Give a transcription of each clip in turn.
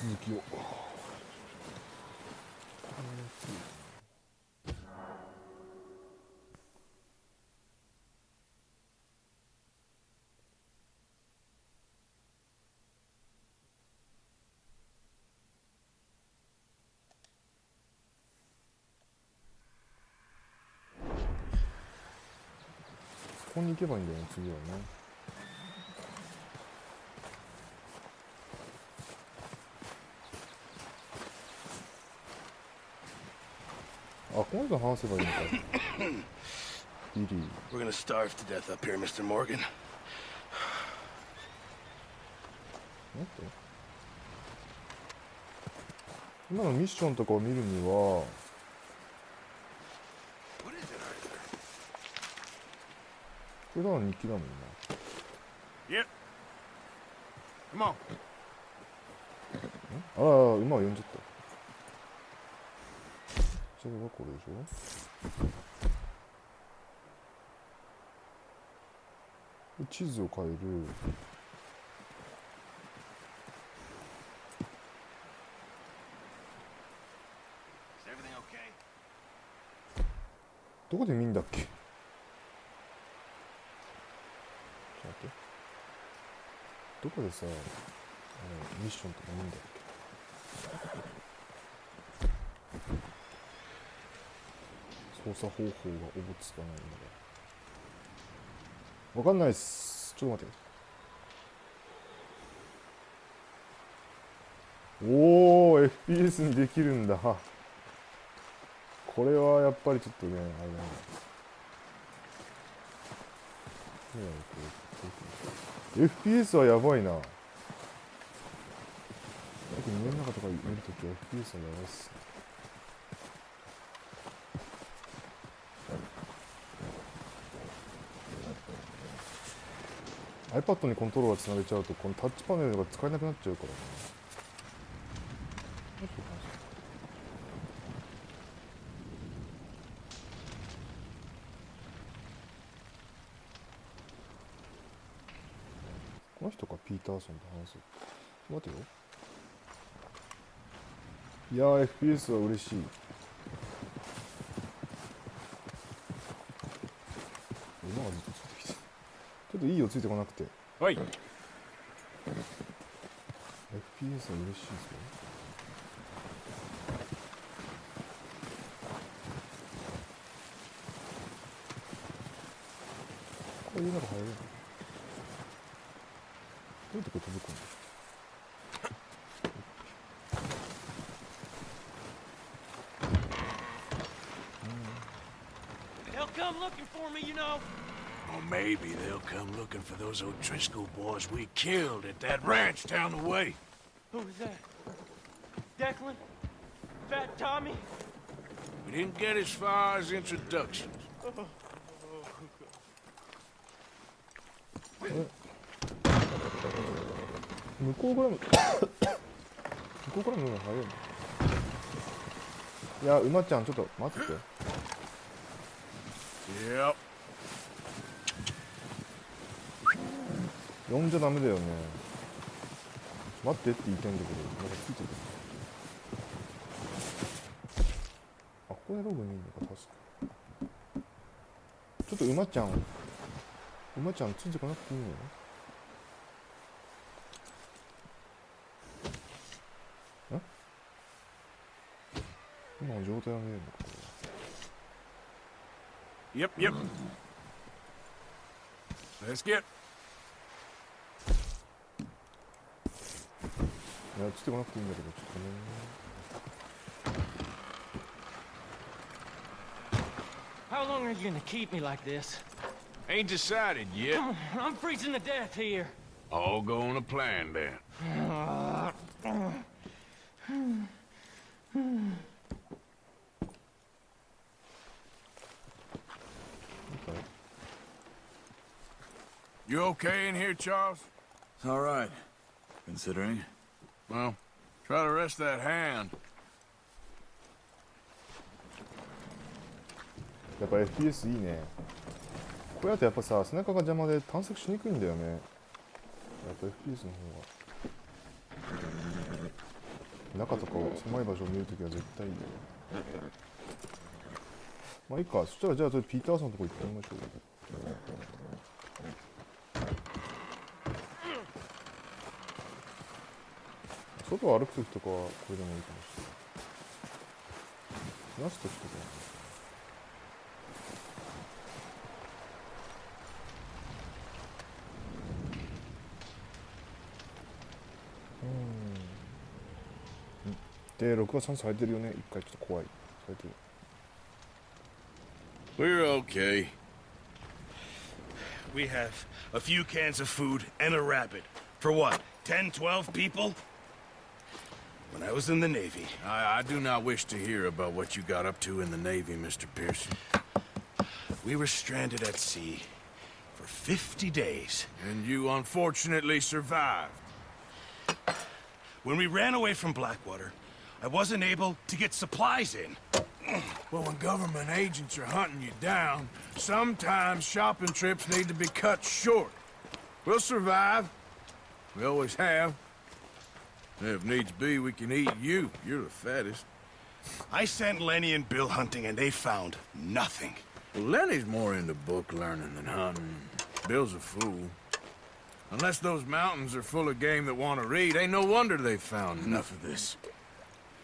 続きを。ここに行けばいいんだよね、次はね。あ、この人話せばいいのか。ビリー。We're gonna starve to death up here, Mr. Morgan. 待って。今のミッションとかを見るには、これただの日記だもんな。Yep. Come on. ああ、馬を呼んじゃった。それがこれでしょ。地図を変える。どこで見んだっけ。ちょっと待って。どこでさ、ミッションとか見んだっけ。操作方法がおぼつかないんだ。わかんないっす。ちょっと待って。おお、FPS にできるんだ。これはやっぱりちょっとね、あれだね。FPS はやばいな。人間の中とか見るときは FPS はやばいっす。iPad にコントローラーつなげちゃうと、このタッチパネルが使えなくなっちゃうからね。この人か、ピーターソンと話す。待てよ。いやー、FPS は嬉しい。馬がずっとついてきて。ちょっといいよ、ついてこなくて。はい。FPS は嬉しいですよ。こういう中入れるの？どうやってこれ飛ぶかんだ。They'll come looking for me, you know. Or maybe they'll come looking for those O'Driscoll boys we killed at that ranch down the way. Who was that? Declan? Fat Tommy? We didn't get as far as introductions. 向こうから向こうから向くの早いの。いや、馬ちゃんちょっと待ってて。Yep. 呼んじゃダメだよね。待ってって言いたいんだけど、なんかついてる。あ、ここでログにいいのか、確か。ちょっと馬ちゃんついてこなくていいのよ。今の状態が見えるのか、これは。Yep, yep. Let's get. いや、ついてこなくていいんだけど、ちょっとね。How long are you gonna keep me like this? Ain't decided yet. I'm freezing to death here. All going to plan then. Okay. You okay in here, Charles? It's all right, considering. Well, try to rest that hand. やっぱ FPS いいね。これだとやっぱさ、背中が邪魔で探索しにくいんだよね。と FPS の方が中とか狭い場所を見るときは絶対いいよ。まあいいか。そしたらじゃあピーターさんのとこ行ってみましょう。外を歩くときとかはこれでもいいかもしれない。話すときとかで、録画さんされてるよね。一回ちょっと怖い。されてる。We're okay. We have a few cans of food and a rabbit. For what? 10, 12 people? When I was in the Navy... I do not wish to hear about what you got up to in the Navy, Mr. Pearson. We were stranded at sea for 50 days. And you unfortunately survived. When we ran away from Blackwater, I wasn't able to get supplies in. Well, when government agents are hunting you down, sometimes shopping trips need to be cut short. We'll survive. We always have. If needs be, we can eat you. You're the fattest. I sent Lenny and Bill hunting, and they found nothing. Well, Lenny's more into book learning than hunting. Bill's a fool. Unless those mountains are full of game that want to read, ain't no wonder they found Enough of this.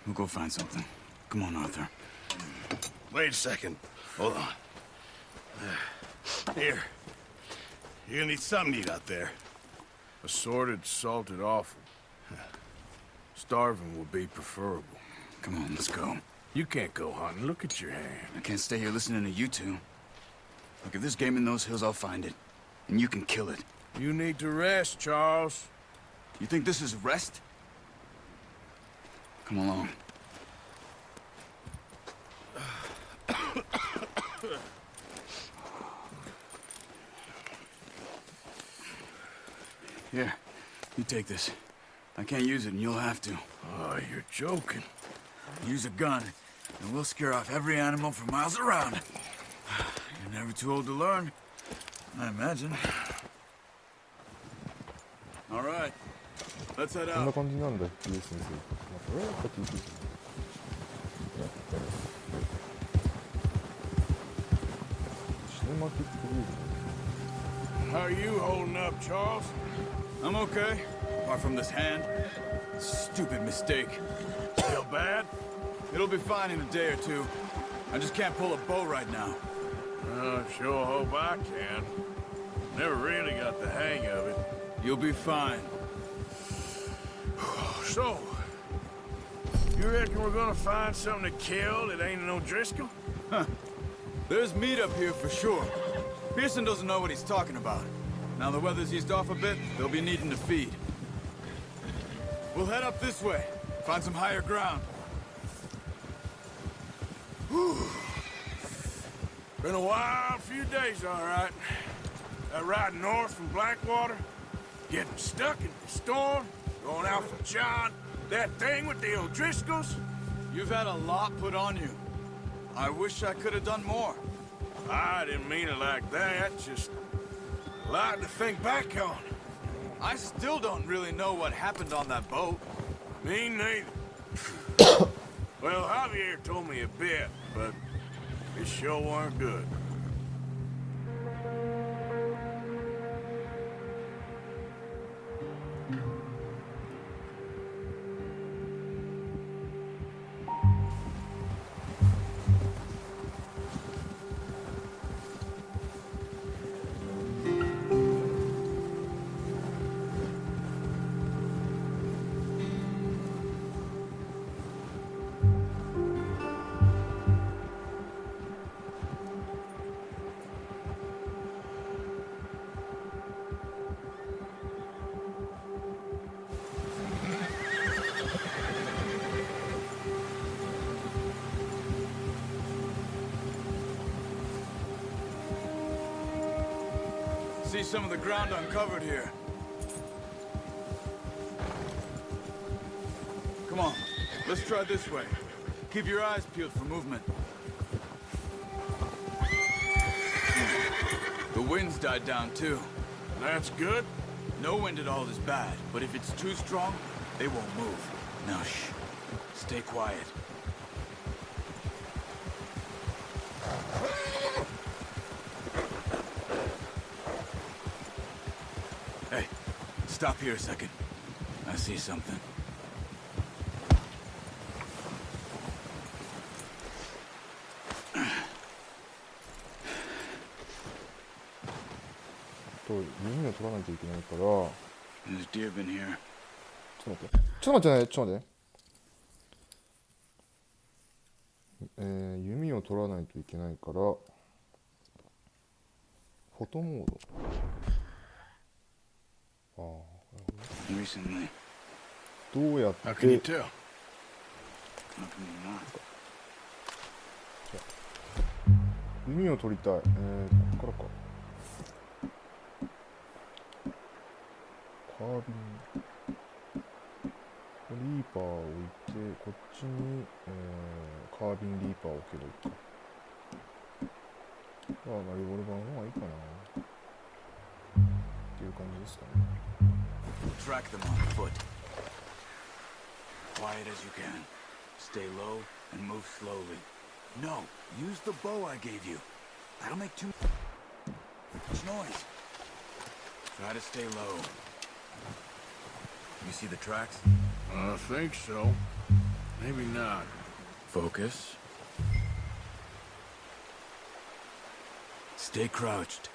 We'll go find something. Come on, Arthur. Wait a second. Hold on. Here. You're gonna need something to eat out there. assorted, salted offal. Starving will be preferable. Come on, let's go. You can't go hunting. Look at your hand. I can't stay here listening to you two. Look, if there's game in those hills, I'll find it. And you can kill it. You need to rest, Charles. You think this is rest? Come along. Here, you take this. I can't use it, and you'll have to. Oh, you're joking. Use a gun, and we'll scare off every animal for miles around. You're never too old to learn, I imagine. All right, let's head こんな out. 感じなんだ、FPS 先生。なんかやっぱ TP ですね。シネマティックビュー How are you holding up, Charles? I'm okay, apart from this hand. Stupid mistake. Feel bad? It'll be fine in a day or two. I just can't pull a bow right now. I sure hope I can. Never really got the hang of it. You'll be fine. So, you reckon we're gonna find something to kill that ain't no Driscoll? There's meat up here for sure. Pearson doesn't know what he's talking about. Now the weather's eased off a bit, they'll be needing to feed. We'll head up this way, find some higher ground. Been a wild few days, all right. That ride north from Blackwater, getting stuck in the storm, going out for John, that thing with the O'Driscolls. You've had a lot put on you. I wish I could have done more. I didn't mean it like that, just a lot to think back on. I still don't really know what happened on that boat. Me neither. Well, Javier told me a bit, but it sure weren't good. See some of the ground uncovered here. Come on, let's try this way. Keep your eyes peeled for movement. The wind's died down too. That's good. No wind at all is bad, but if it's too strong, they won't move. Now shh. Stay quiet. Hey, stop here a second. I see something. と弓を取らないといけないから、 Has deer been here? ちょっと待って、ちょっと待って、ちょっと待って。弓を取らないといけないから、フォトモード。ああ、なるほ Recently. ど。どうやっ How can you て tell? How can you not? 弓を取りたい。ここからか。カービン。リーパーを置いて、こっちに、カービンリーパーを置けばいいか。まあ、リボルバーの方がいいかな。っていう感じですかね。Track them on foot. Quiet as you can. Stay low and move slowly. No, use the bow I gave you. That'll make too much noise. Try to stay low. You see the tracks? I think so. Maybe not. Focus. Stay crouched.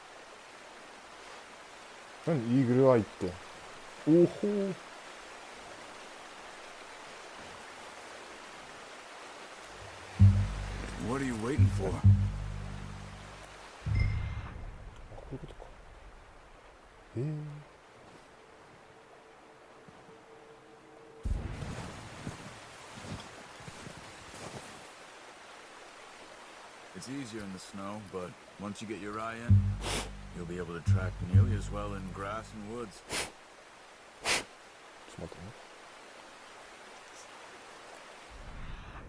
何イーグルアイって。おほー。What are you waiting for? こういうことか。へえ。It's easier in the snow, but once you get your eye in, you'll be able to track nearly as well in grass and woods. ちょっと待ってね。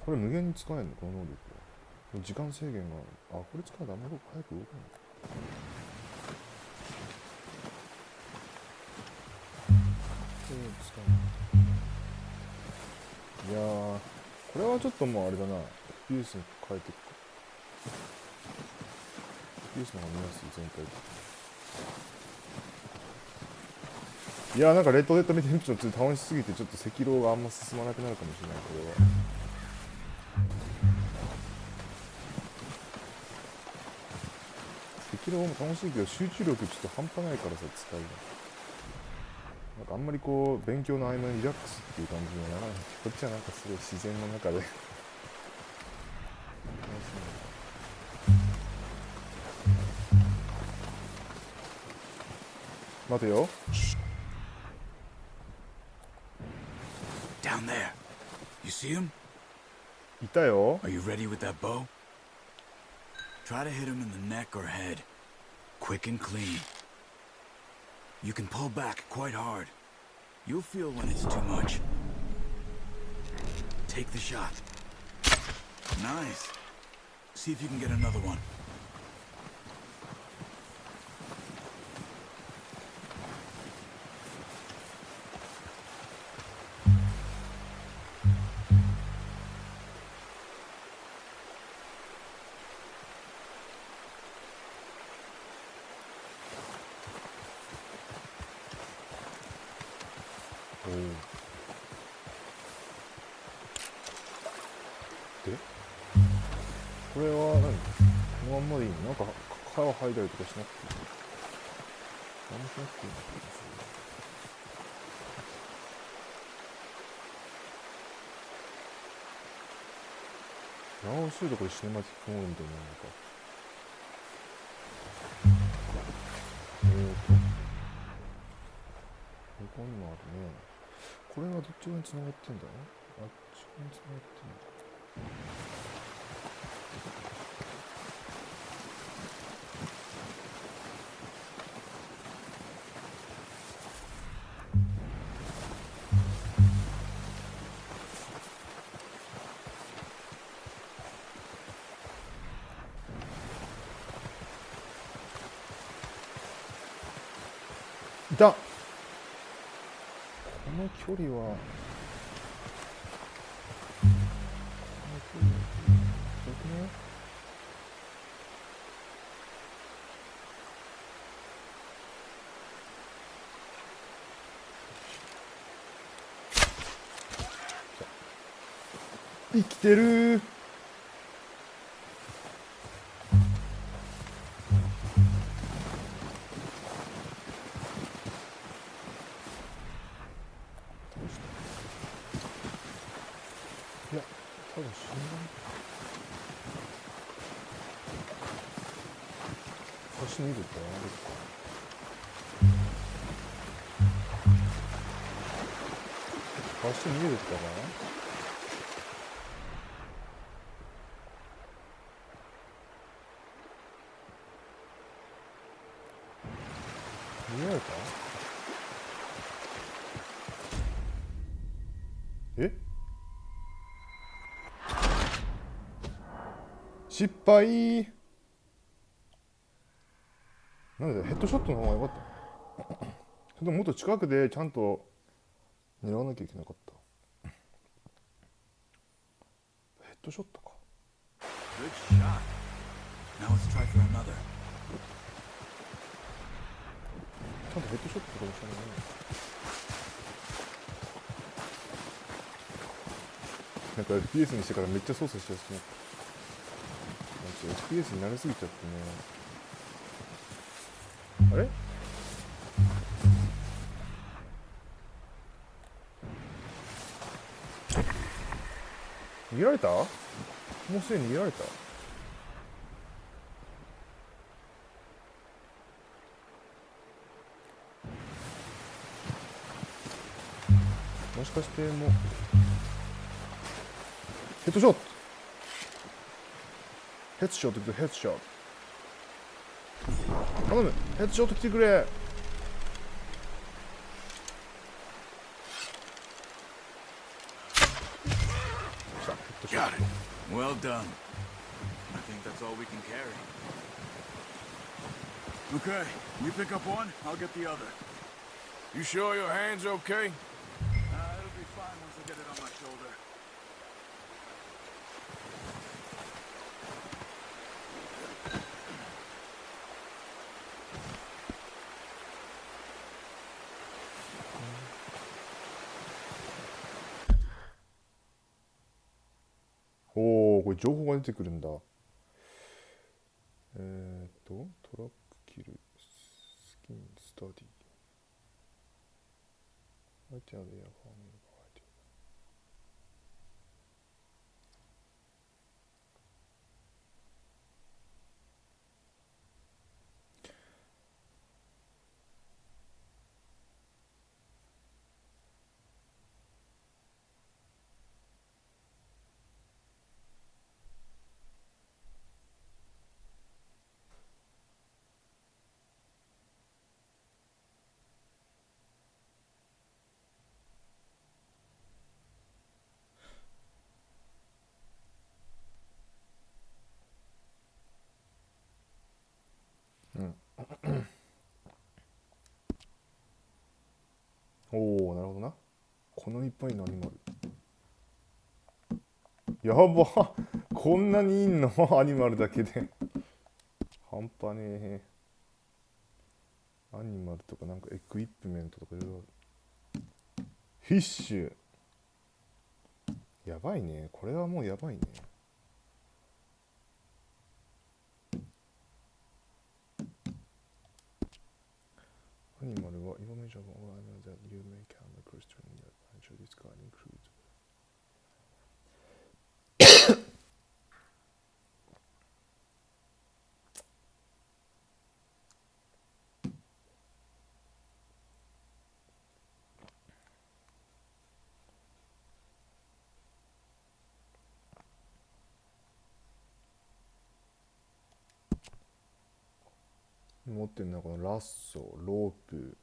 これ無限に使えんのこの能力は。時間制限がある。あ、これ使うとあんまり早く動かない。これ使う。いやー、これはちょっともうあれだな。FPS に変えていくか。FPS の方が見やすい全体で。いやーなんかレッドデッドメディンションちょっと楽しすぎてちょっと赤狼があんま進まなくなるかもしれないこれは。赤狼も楽しいけど集中力ちょっと半端ないからさ使いが。なんかあんまりこう勉強の合間にリラックスっていう感じにはならない。こっちはなんかすごい自然の中で待てよ。 Down there. You see him? いたよ。 Are you ready with that bow? Try to hit him in the neck or head. Quick and clean. You can pull back quite hard. You'll feel when it's too much. Take the shot. Nice. See if you can get another one.これは何このまんまでいいのなんか皮剥いだりとかしなくていい何もしなくていいの直しとこれシネマティックモードみたいなのかここにもあるねこれはどっち側に繋がってんだあっち側に繋がってんだいた距離はこの距離は遠くね。生きてる。いや、多分死んだ。橋にいるってあれか。橋にいるってかな。見られた？え？失敗。なんでヘッドショットの方が良かった。それとももっと近くでちゃんと狙わなきゃいけなかった。ヘッドショットか。Good shot. Now let's try for another. ちゃんとヘッドショットかもしれないね。なんか FPS にしてからめっちゃ操作しやすくなった。なんか FPS に慣れすぎちゃってね。あれ？逃げられた？もうすでに逃げられた？もしかしてもうヘッドショット、ヘッドショット来て、ヘッドショット頼む、ヘッドショット来てくれ。さあヘッドショッ Got it. Well done. I think that's all we can carry. Okay, you pick up one, I'll get the other. You sure your hand's okay? It'll be fine once I get it on my shoulder.ト。おお、これ情報が出てくるんだ。トラックキル、スキン、スタディ。相手はレアファーミングが入ってる。おお、なるほどな。このいっぱいのアニマル。やばこんなにいんのアニマルだけで半端ねえ。アニマルとかなんかエクイプメントとかいろいろある。フィッシュやばいね。これはもうやばいね。アニマルは今メジャーがオーライナーで有名キャンメクリストリングやアンチョディスカーディングクルーズ。持ってるのはこのラッソ、ロープ、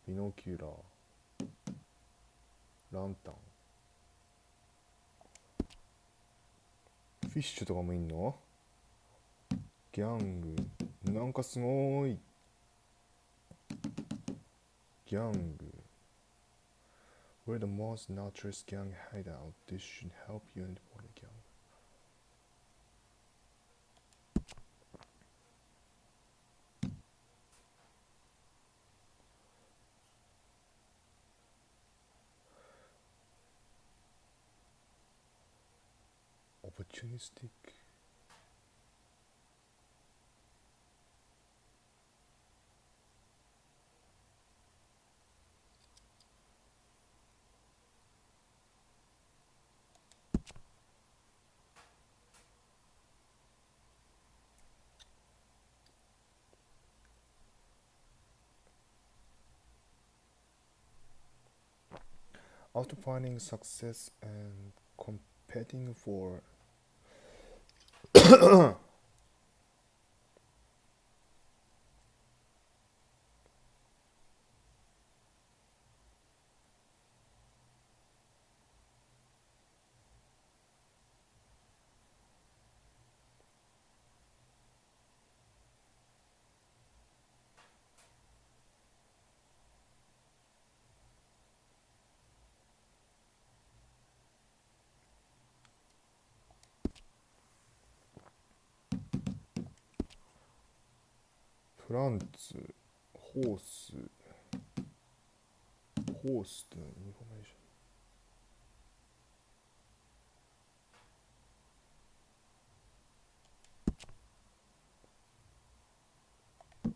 ビノキュラー、ランタン、フィッシュとかもいんの？ギャング、なんかすごい。Gang. We're the most notorious gang hideout. This should help you and for the gang. Opportunistic. After finding success and competing forプランツ、ホース、ホースってインフォメーション。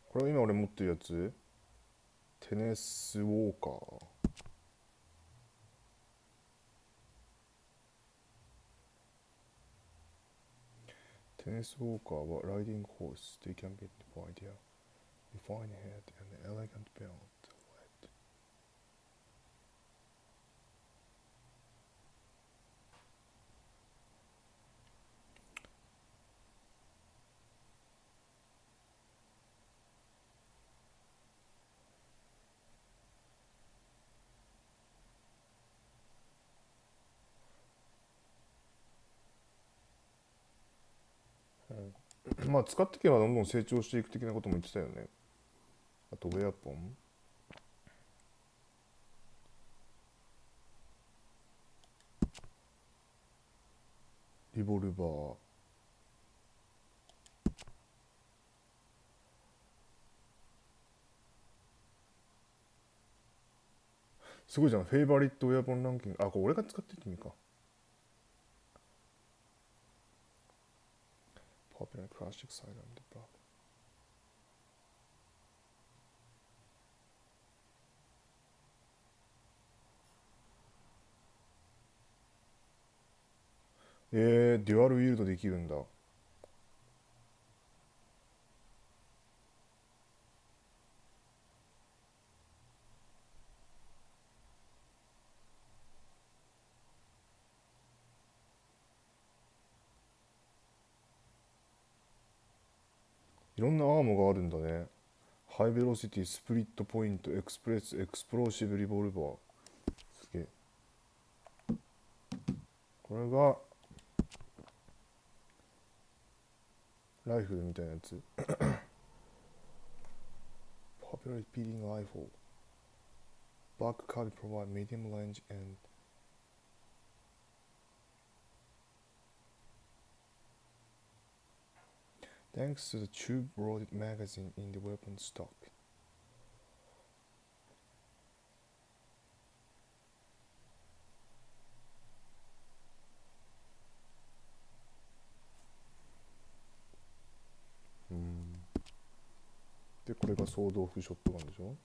これは今俺持ってるやつ、テネスウォーカー。テネスウォーカーはライディングホース。They can be the idea. Refined head and elegant belt. What? まあ使っていけばどんどん成長していく的なことも言ってたよね。あとウェアポン、リボルバー、すごいじゃん。フェイバリットウェアポンランキング。あ、これ俺が使ってるって意味か。Popular classic side on the block. デュアルウィールドできるんだ。いろんなアームがあるんだね。ハイベロシティ、スプリットポイント、エクスプレス、エクスプローシブリボルバー。すげえ。これがライフルみたいなやつ。Popular repeating rifle. Back card provide medium range and thanks to the tube-loaded magazine in the weapon stock. で、これがソードオフショットガンでしょ。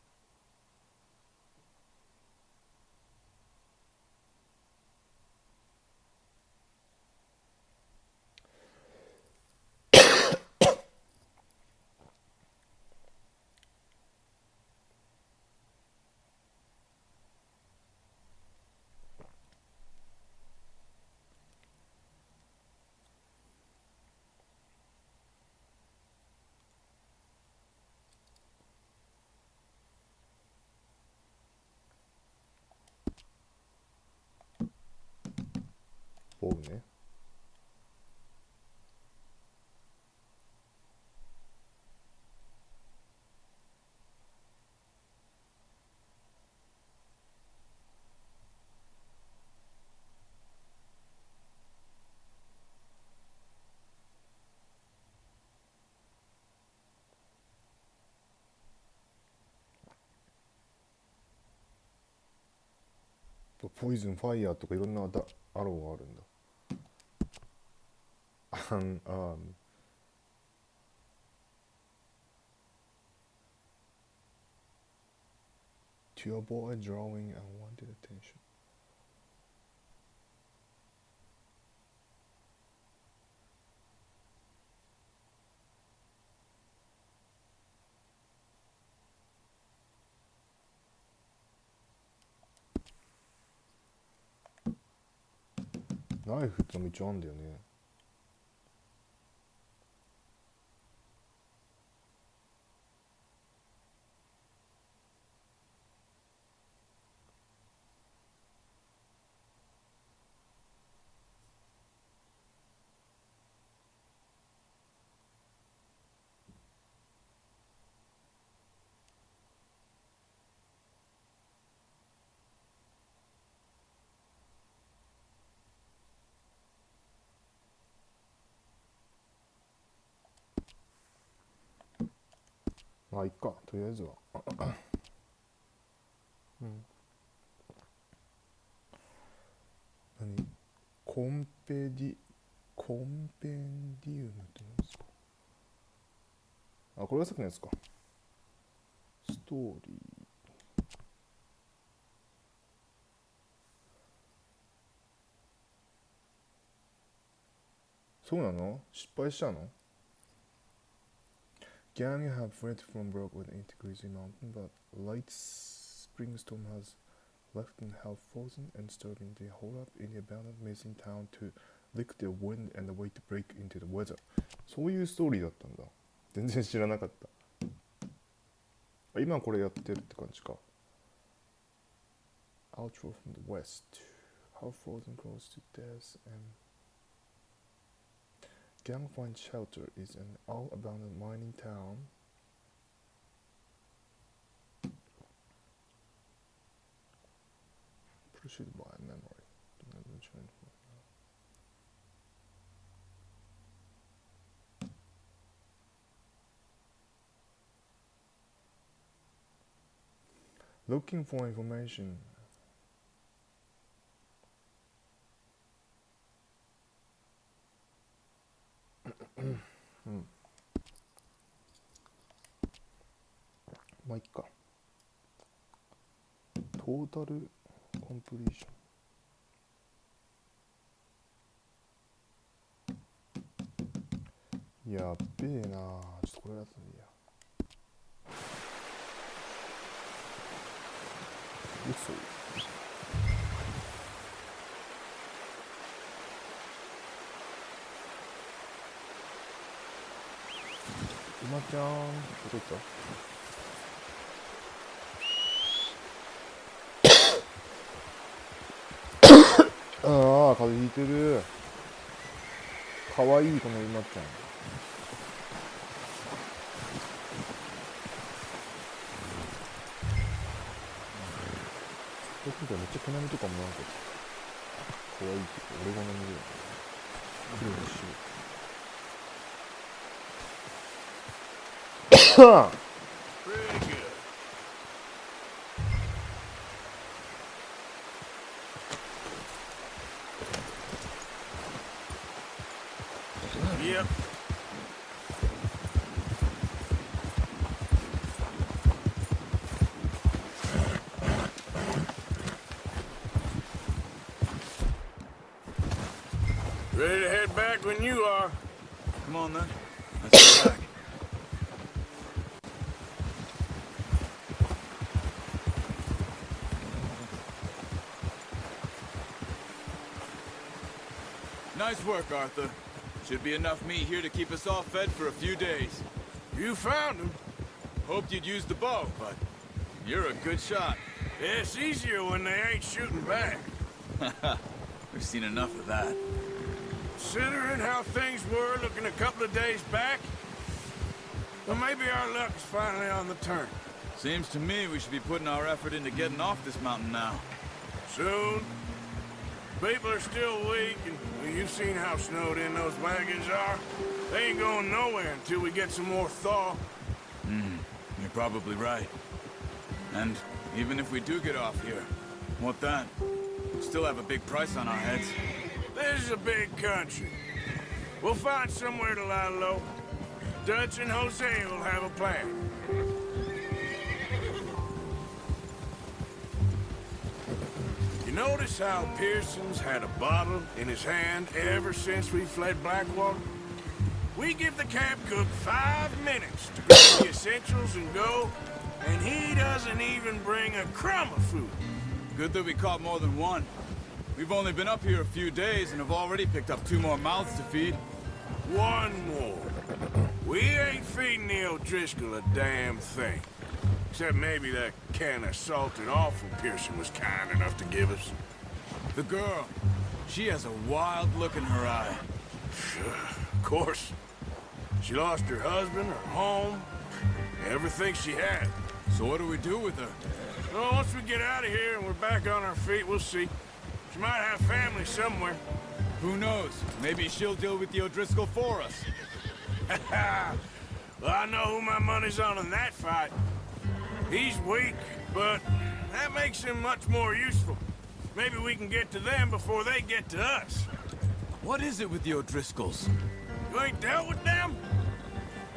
ボウね。ポイズンファイヤーとかいろんなアローがあるんだ。To avoid drawing unwanted attention. ナイフってのも一応あんだよね。まあいっか、とりあえずは。うん。何コンペンディウムって何ですか？あ、これがさっきのやつか。ストーリー。そうなの？失敗したの？Gang have fled from Brookwood into Grizzly Mountain, but Light Springstorm has left them half frozen and starving. They hold up in the abandoned missing town to lick their wind and wait to break into the weather. そういうストーリーだったんだ。全然知らなかった。今これやってるって感じか。Outro from the west. How frozen close to death and Gang finds shelter is an all-abandoned mining town. Pursued by memory. Looking for information. まあいっか。トータルコンプリーション。やっべえな。ちょっとこれだといいや。嘘。馬ちゃん、どこ行った？ああ、風邪ひいてる。かわいいこの馬ちゃん。僕みたいめっちゃ毛並みとかもなんかかわいいけど、俺が飲めるよね。きれいにしよう。Pretty good. Yep. Ready to head back when you are. Come on then. Let's go back. Nice work, Arthur. Should be enough meat here to keep us all fed for a few days. You found him. Hoped you'd use the bow, but you're a good shot. Yeah, it's easier when they ain't shooting back. We've seen enough of that. Considering how things were looking a couple of days back, well, maybe our luck's finally on the turn. Seems to me we should be putting our effort into getting off this mountain now. Soon. People are still weak, and well, you've seen how snowed in those wagons are. They ain't going nowhere until we get some more thaw. You're probably right. And even if we do get off here, what then? Still have a big price on our heads. This is a big country. We'll find somewhere to lie low. Dutch and Jose will have a plan. You notice how Pearson's had a bottle in his hand ever since we fled Blackwater? We give the camp cook 5 minutes to grab the essentials and go, and he doesn't even bring a crumb of food. Good that we caught more than one. We've only been up here a few days and have already picked up 2 more mouths to feed. One more. We ain't feeding the O'Driscoll a damn thing. Except maybe that can of salted offal Pearson was kind enough to give us. The girl, she has a wild look in her eye. Of course. She lost her husband, her home, everything she had. So what do we do with her? Well, once we get out of here and we're back on our feet, we'll see. She might have family somewhere. Who knows? Maybe she'll deal with the O'Driscoll for us. Well, I know who my money's on in that fight. He's weak, but that makes him much more useful. Maybe we can get to them before they get to us. What is it with the O'Driscolls? You ain't dealt with them?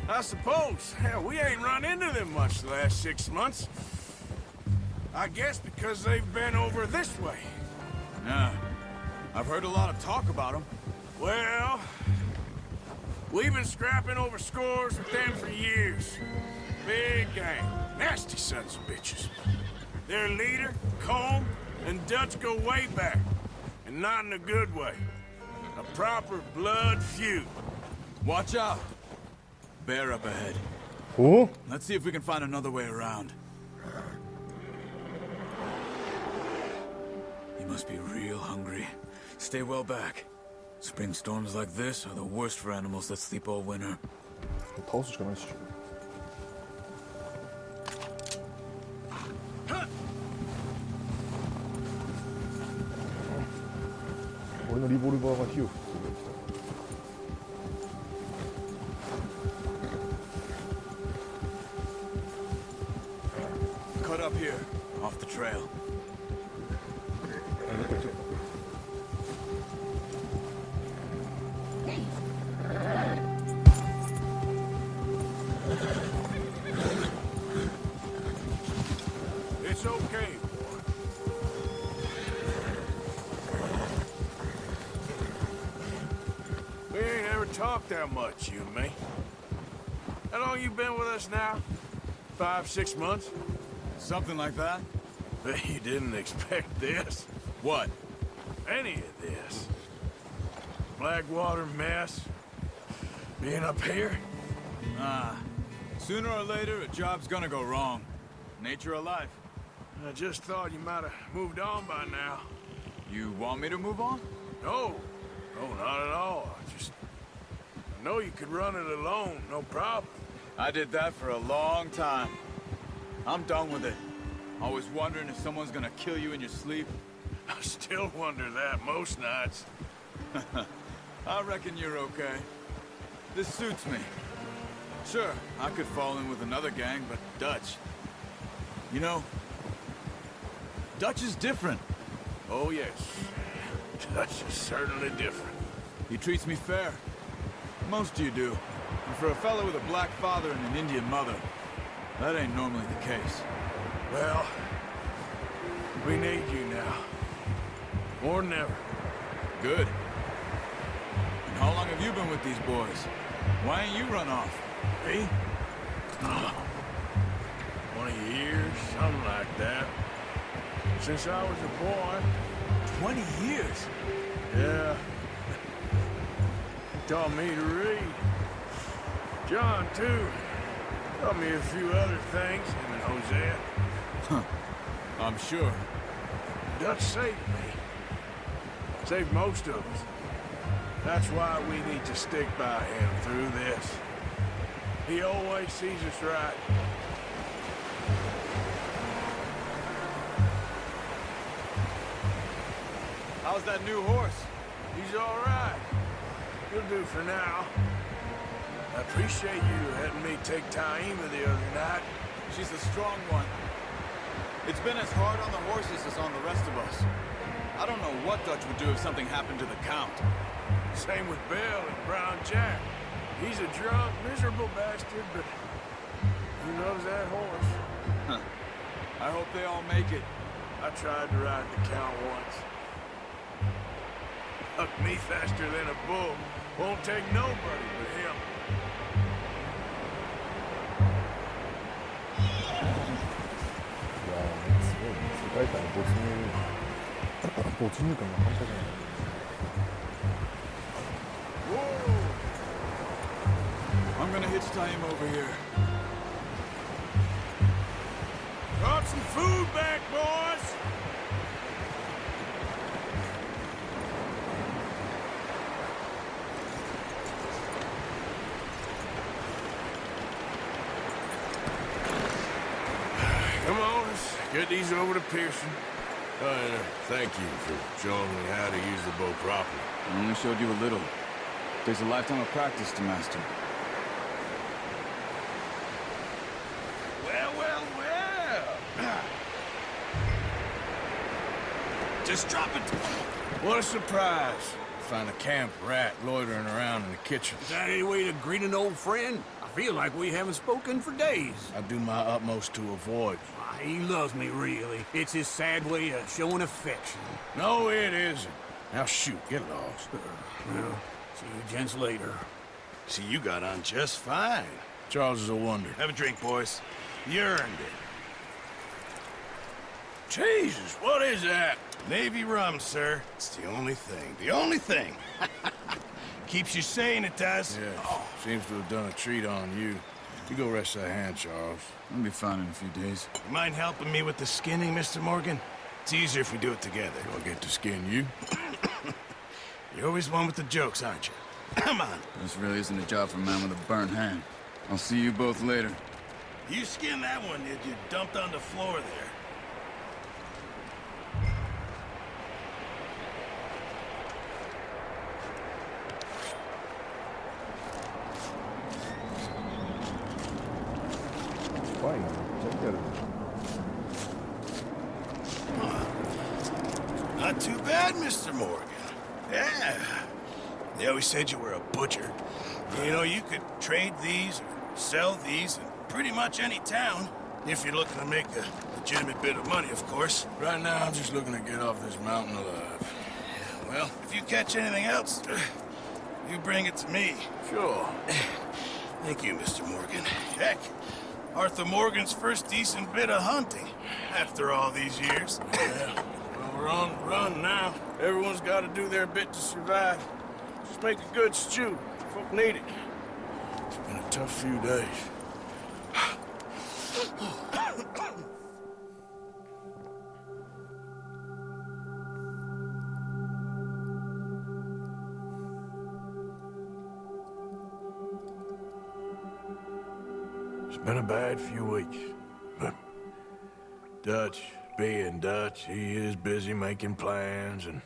I suppose. Hell, we ain't run into them much the last 6 months. I guess because they've been over this way. Yeah. I've heard a lot of talk about them. Well, we've been scrapping over scores with them for years. Big gang. Nasty sons of bitches. Their leader, Colm, and Dutch go way back. And not in a good way. A proper blood feud. Watch out. Bear up ahead. 오? Let's see if we can find another way around. You must be real hungry. Stay well back. Spring storms like this are the worst for animals that sleep all winter. 타워스 전화하시죠. 우리는 리볼버가 히우. Cut up here, off the trail. It's okay, boy. We ain't ever talked that much, you and me. How long you been with us now? 5, 6 months? Something like that? Bet you didn't expect this. What? Any of this. Blackwater mess. Being up here. Sooner or later, a job's gonna go wrong. Nature of life. I just thought you might have moved on by now. You want me to move on? No. No, not at all. I know you could run it alone, no problem. I did that for a long time. I'm done with it. Always wondering if someone's gonna kill you in your sleep. I still wonder that most nights. I reckon you're okay. This suits me. Sure, I could fall in with another gang, but Dutch... You know, Dutch is different. Oh, yes. Dutch is certainly different. He treats me fair. Most you do. And for a fellow with a black father and an Indian mother, that ain't normally the case. Well, we need you now. More than ever. Good. And how long have you been with these boys? Why ain't you run off? Me? Oh, 20 years, something like that. Since I was a boy. 20 years? Yeah. He taught me to read. John, too. Taught me a few other things, him and Hosea. I'm sure. Dutch saved me. Saved most of us. That's why we need to stick by him through this. He always sees us right. How's that new horse? He's all right. He'll do for now. I appreciate you letting me take Taima the other night. She's a strong one. It's been as hard on the horses as on the rest of us. I don't know what Dutch would do if something happened to the Count. Same with Bill and Brown Jack. He's a drunk, miserable bastard, but he loves that horse. I hope they all make it. I tried to ride the Count once. Hucked me faster than a bull. Won't take nobody but him. 야,世界観没入感が半端じゃない。 Whoa! I'm gonna hitchhike him over here. Brought some food back, boys! Come on, let's get these over to Pearson. Thank you for showing me how to use the bow properly. I only showed you a little. Takes a lifetime of practice to master. Well, well, well. Just drop it. What a surprise. Find a camp rat loitering around in the kitchen. Is that any way to greet an old friend? I feel like we haven't spoken for days. I do my utmost to avoid. Why, he loves me, really. It's his sad way of showing affection. No, it isn't. Now shoot, get lost. Well, see you gents later. See, you got on just fine. Charles is a wonder. Have a drink, boys. You earned it. Jesus, what is that? Navy rum, sir. It's the only thing. The only thing. Keeps you sane, it does. Yeah, seems to have done a treat on you. You go rest that hand, Charles. I'll be fine in a few days. You mind helping me with the skinning, Mr. Morgan? It's easier if we do it together. Do I get to skin you? You're always one with the jokes, aren't you? Come on. This really isn't a job for a man with a burnt hand. I'll see you both later. You skinned that one, did you? Dumped on the floor there.怖いな。めっちゃ見てある。 Not too bad, Mr. Morgan. Yeah. They always said you were a butcher. You know, you could trade these or sell these in pretty much any town. If you're looking to make a legitimate bit of money, of course. Right now, I'm just looking to get off this mountain alive. Well, if you catch anything else, you bring it to me. Sure. Thank you, Mr. Morgan. Heck, Arthur Morgan's first decent bit of hunting after all these years. Yeah. Well, we're on the run now. Everyone's got to do their bit to survive. Just make a good stew. Folk need it. It's been a tough few days. It's been a bad few weeks, but Dutch being Dutch, he is busy making plans, and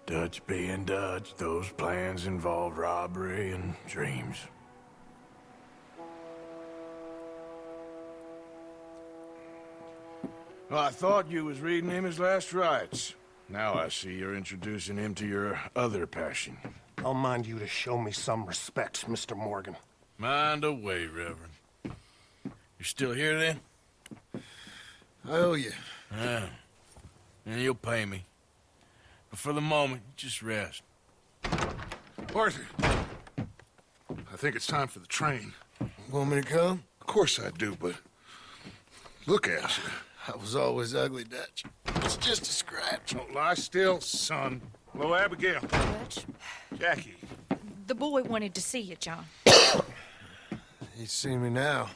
Dutch being Dutch, those plans involve robbery and dreams. Well, I thought you was reading him his last rites. Now I see you're introducing him to your other passion. I'll mind you to show me some respect, Mr. Morgan. Mind away, Reverend. You still here, then? I owe you. Yeah. And you'll pay me. But for the moment, just rest. Arthur, I think it's time for the train. Want me to come? Of course I do, but look at you. I was always ugly, Dutch. It's just a scratch. Don't lie still, son. Hello, Abigail. Dutch, Jackie. the boy wanted to see you, John. He's seen me now.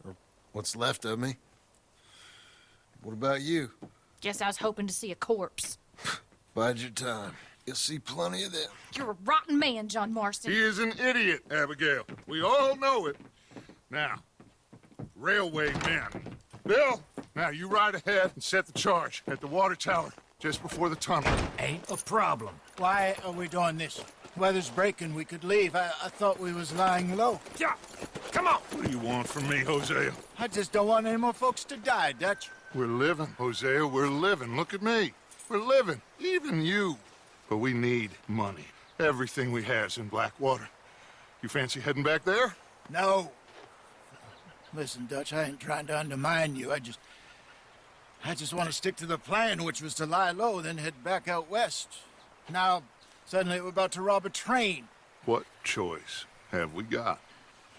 Or what's left of me. What about you? Guess I was hoping to see a corpse. Bide your time. You'll see plenty of them. You're a rotten man, John Marston. He is an idiot, Abigail. We all know it. Now, railway men. Bill, now you ride ahead and set the charge at the water tower just before the tunnel. Ain't a problem. Why are we doing this? Weather's breaking, we could leave. I thought we was lying low. Yeah, come on. What do you want from me, Hosea? I just don't want any more folks to die, Dutch. We're living, Hosea, we're living. Look at me. for living, even you. But we need money. Everything we has in Blackwater. You fancy heading back there? No. Listen, Dutch, I ain't trying to undermine you. I just want to stick to the plan, which was to lie low, then head back out west. Now, suddenly we're about to rob a train. What choice have we got?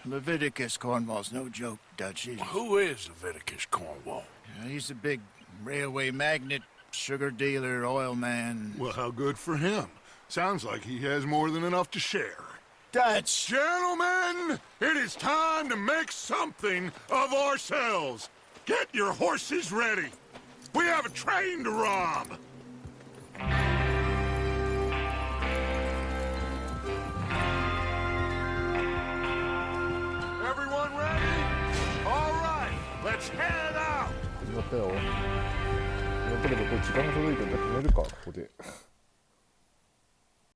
Leviticus Cornwall's no joke, Dutch. Who is Leviticus Cornwall? He's a big railway magnate, sugar dealer, oil man. Well, how good for him. Sounds like he has more than enough to share. Dutch! Gentlemen, it is time to make something of ourselves. Get your horses ready. We have a train to rob. Everyone ready? All right, let's head out. 始まったよ。やっぱりこれ時間が届いてんだ止めるかここで。